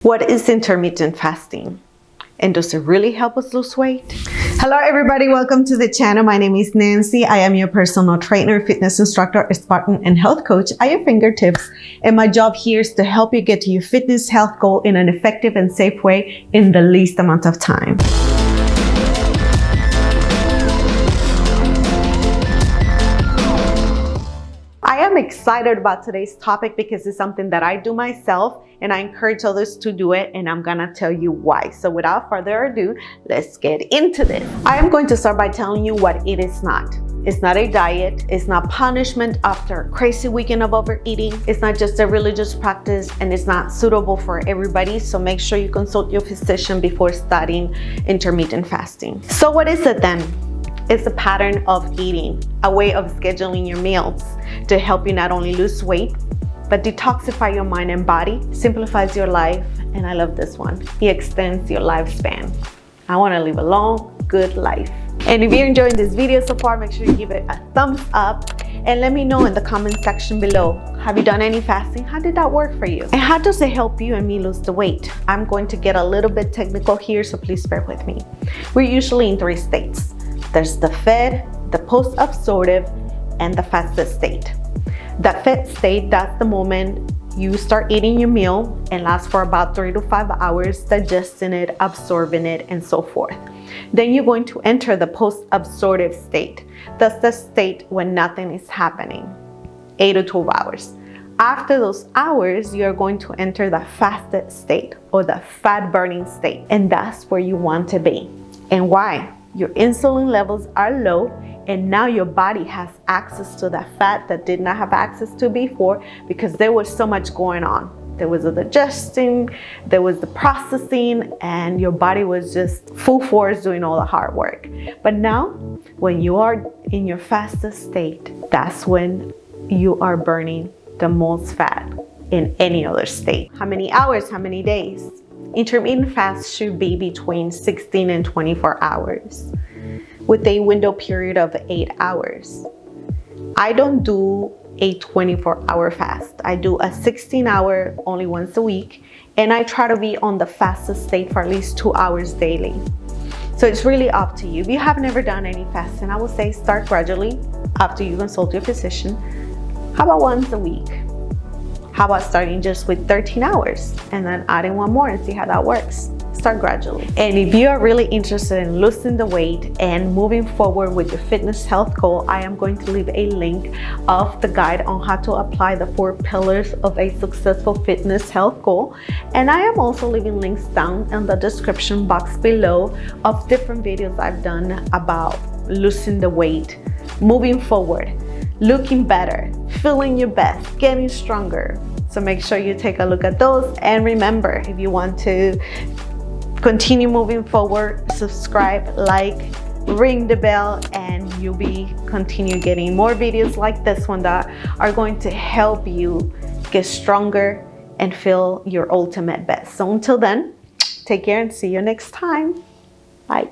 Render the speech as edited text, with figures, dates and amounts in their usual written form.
What is intermittent fasting? And does it really help us lose weight? Hello everybody, welcome to the channel. My name is Nancy. I am your personal trainer, fitness instructor, Spartan, and health coach at your fingertips. And my job here is to help you get to your fitness health goal in an effective and safe way in the least amount of time. I am excited about today's topic because it's something that I do myself and I encourage others to do it, and I'm gonna tell you why. So without further ado, let's get into this. I am going to start by telling you what it is not. It's not a diet, it's not punishment after a crazy weekend of overeating, it's not just a religious practice, and it's not suitable for everybody, so make sure you consult your physician before starting intermittent fasting. So what is it then? It's a pattern of eating, a way of scheduling your meals to help you not only lose weight, but detoxify your mind and body, simplifies your life, and I love this one, it extends your lifespan. I want to live a long, good life. And if you're enjoying this video so far, make sure you give it a thumbs up and let me know in the comment section below. Have you done any fasting? How did that work for you? And how does it help you and me lose the weight? I'm going to get a little bit technical here, so please bear with me. We're usually in 3 states. There's the fed, the post-absorptive, and the fasted state. The fed state, that's the moment you start eating your meal and lasts for about 3 to 5 hours, digesting it, absorbing it, and so forth. Then you're going to enter the post-absorptive state. That's the state when nothing is happening, 8 to 12 hours. After those hours, you're going to enter the fasted state or the fat burning state. And that's where you want to be. And why? Your insulin levels are low, and now your body has access to the fat that did not have access to before because there was so much going on. There was the digesting, there was the processing, and your body was just full force doing all the hard work. But now, when you are in your fasted state, that's when you are burning the most fat in any other state. How many hours, how many days? Intermittent fast should be between 16 and 24 hours with a window period of 8 hours. I don't do a 24-hour fast. I do a 16-hour only once a week, and I try to be on the fastest state for at least 2 hours daily. So it's really up to you. If you have never done any fasting, I would say start gradually after you consult your physician. How about once a week? How about starting just with 13 hours and then adding one more and see how that works? Start gradually. And if you are really interested in losing the weight and moving forward with your fitness health goal, I am going to leave a link of the guide on how to apply the 4 pillars of a successful fitness health goal. And I am also leaving links down in the description box below of different videos I've done about losing the weight, moving forward, looking better, feeling your best, getting stronger. So make sure you take a look at those. And remember, if you want to continue moving forward, subscribe, like, ring the bell, and you'll be continue getting more videos like this one that are going to help you get stronger and feel your ultimate best. So until then, take care and see you next time. Bye.